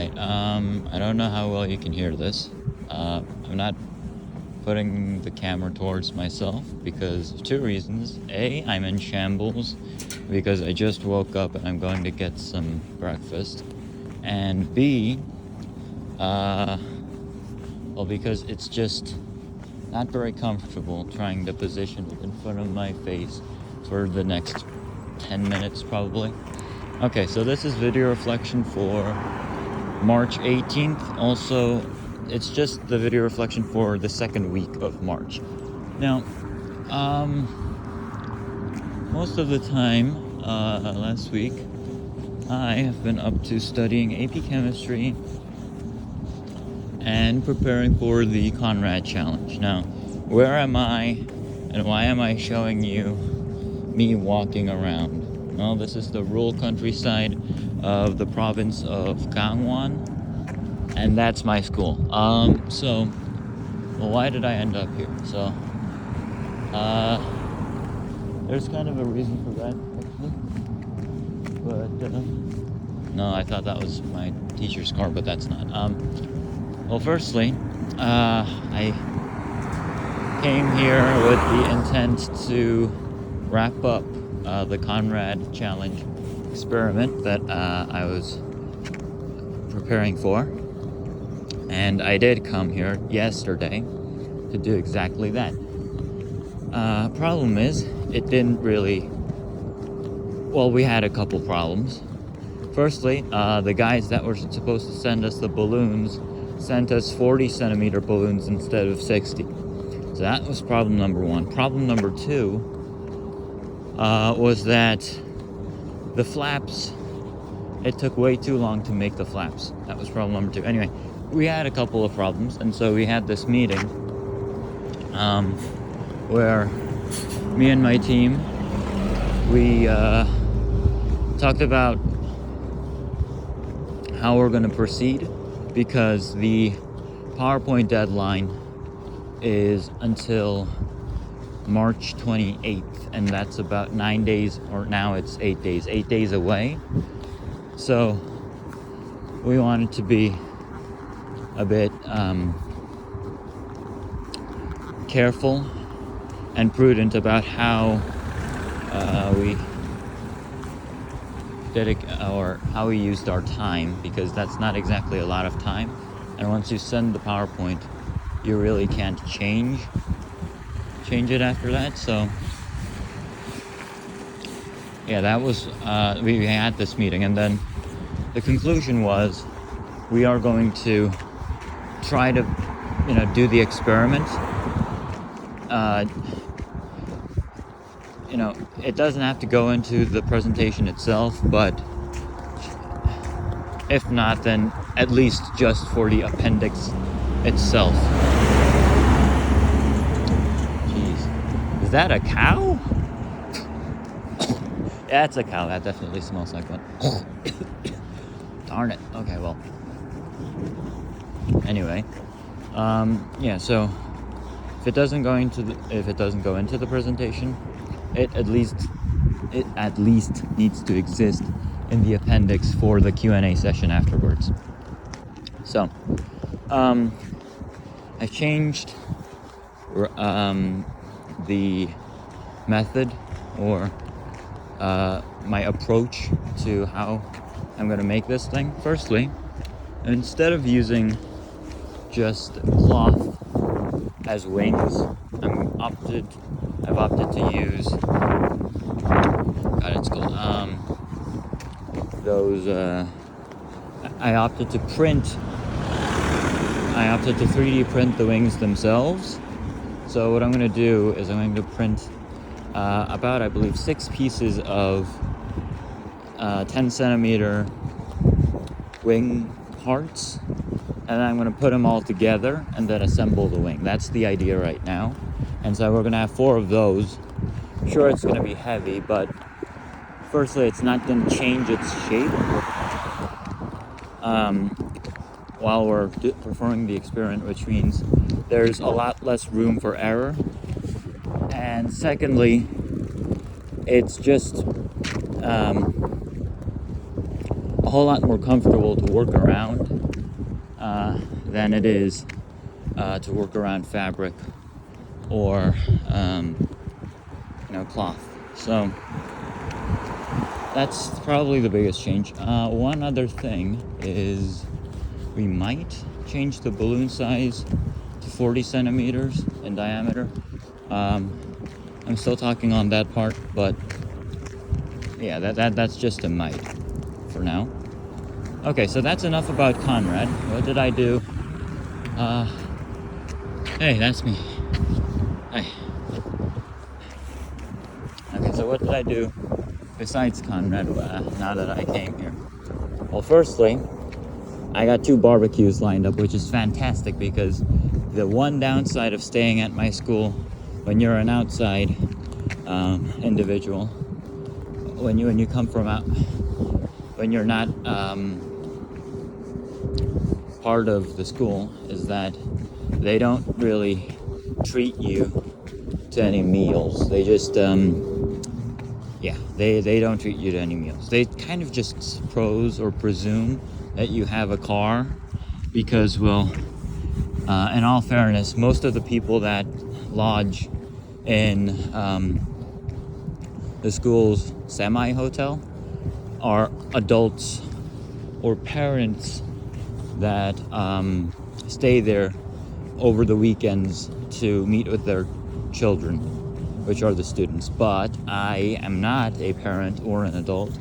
Alright, I don't know how well you can hear this. I'm not putting the camera towards myself because of two reasons. A, I'm in shambles because I just woke up and I'm going to get some breakfast. And B, well, because it's just not very comfortable trying to position it in front of my face for the next 10 minutes probably. Okay, so this is video reflection for March 18th. Also, it's just the video reflection for the second week of March. Now, most of the time, last week, I have been up to studying AP Chemistry and preparing for the Conrad Challenge. Now, where am I and why am I showing you me walking around? Well, this is the rural countryside of the province of Gangwon, and that's my school. Well, why did I end up here? So, there's kind of a reason for that, actually. But, no, I thought that was my teacher's car, but that's not. Well, firstly, I came here with the intent to wrap up the Conrad Challenge experiment that I was preparing for. And I did come here yesterday to do exactly that. Problem is, it didn't really... Well, we had a couple problems. Firstly, the guys that were supposed to send us the balloons sent us 40 centimeter balloons instead of 60. So that was problem number one. Problem number two was that the flaps, it took way too long to make the flaps. That was problem number two. Anyway, we had a couple of problems, and so we had this meeting where me and my team, we talked about how we're going to proceed, because the PowerPoint deadline is until March 28th, and that's about 9 days, or now it's 8 days away. So we wanted to be a bit careful and prudent about how we how we used our time, because that's not exactly a lot of time, and once you send the PowerPoint, you really can't change it after that. So yeah, that was we had this meeting, and then the conclusion was we are going to try to do the experiment. It doesn't have to go into the presentation itself, but if not, then at least just for the appendix itself. Jeez. Is that a cow? Yeah, it's a cow. That definitely smells like one. Darn it. Okay, well. Anyway. Yeah, so if it doesn't go into the presentation, it at least needs to exist in the appendix for the Q&A session afterwards. So, I changed the method, or my approach to how I'm going to make this thing. Firstly, instead of using just cloth as wings, I've opted to use I opted to 3D print the wings themselves. So what I'm going to do is I'm going to print about, I believe, 6 pieces of 10 centimeter wing parts, and I'm going to put them all together and then assemble the wing. That's the idea right now. And so we're going to have 4 of those. Sure, it's going to be heavy, but firstly, it's not going to change its shape while we're performing the experiment, which means there's a lot less room for error. And secondly, it's just a whole lot more comfortable to work around than it is to work around fabric or cloth. So that's probably the biggest change. One other thing is we might change the balloon size to 40 centimeters in diameter. I'm still talking on that part, but yeah, that's just a might for now. Okay, so that's enough about Conrad. What did I do? Hey, that's me. Hi. Okay, so what did I do besides Conrad now that I came here? Well, firstly, I got 2 barbecues lined up, which is fantastic because the one downside of staying at my school when you're an outside individual, when you come from out, when you're not part of the school, is that they don't really treat you to any meals. They just they don't treat you to any meals. They kind of just suppose or presume that you have a car because, well, in all fairness, most of the people that lodge in the school's semi-hotel are adults or parents that stay there over the weekends to meet with their children, which are the students. But I am not a parent or an adult,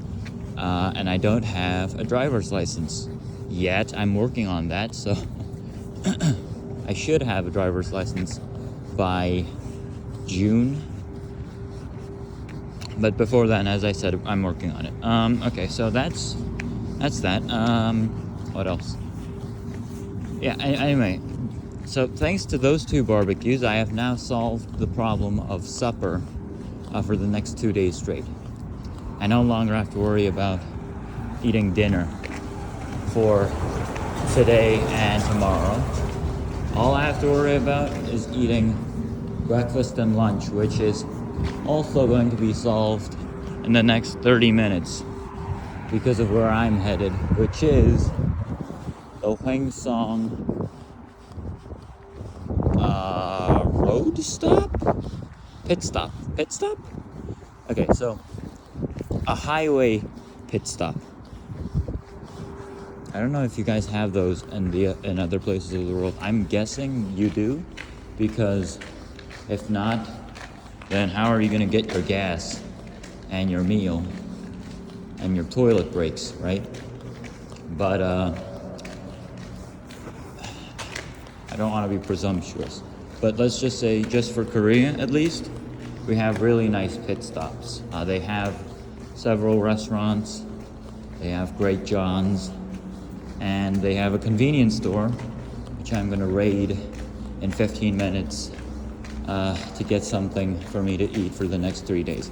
and I don't have a driver's license yet. I'm working on that, so I should have a driver's license by June. But before then, as I said, I'm working on it. Okay, so that's that. What else? Yeah, anyway, so thanks to those 2 barbecues, I have now solved the problem of supper for the next 2 days straight. I no longer have to worry about eating dinner for today and tomorrow. All I have to worry about is eating breakfast and lunch, which is also going to be solved in the next 30 minutes because of where I'm headed, which is the Huang Song road stop? Pit stop. Okay, so a highway pit stop. I don't know if you guys have those in other places of the world. I'm guessing you do, because if not, then how are you going to get your gas and your meal and your toilet breaks, right? But I don't want to be presumptuous, but let's just say, just for Korea at least, we have really nice pit stops. They have several restaurants, they have great John's, and they have a convenience store, which I'm going to raid in 15 minutes to get something for me to eat for the next 3 days.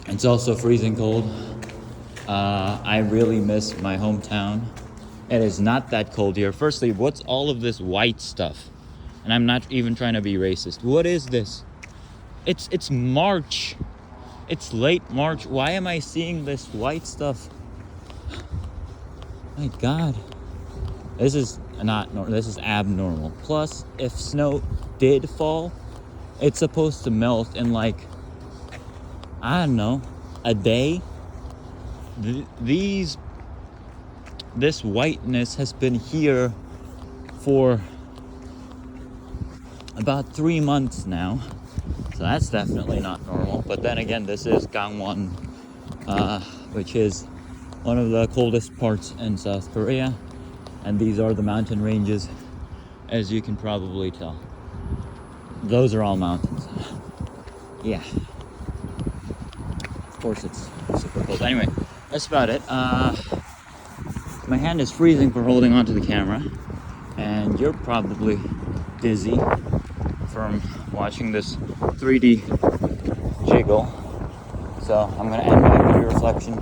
It's also freezing cold. I really miss my hometown. It is not that cold here. Firstly, what's all of this white stuff? And I'm not even trying to be racist. What is this? It's March. It's late March. Why am I seeing this white stuff? My God. This is not normal. This is abnormal. Plus, if snow did fall, it's supposed to melt in like, I don't know, a day. This whiteness has been here for about 3 months now, so that's definitely not normal. But then again, this is Gangwon, which is one of the coldest parts in South Korea, and these are the mountain ranges, as you can probably tell. Those are all mountains. Yeah, of course it's super cold. Anyway, that's about it. My hand is freezing for holding onto the camera, and you're probably dizzy from watching this 3D jiggle. So I'm going to end my video reflection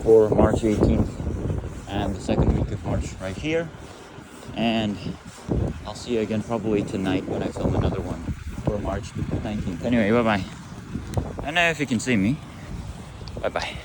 for March 18th and the second week of March right here. And I'll see you again probably tonight when I film another one for March 19th. Anyway, bye-bye. I don't know if you can see me. Bye-bye.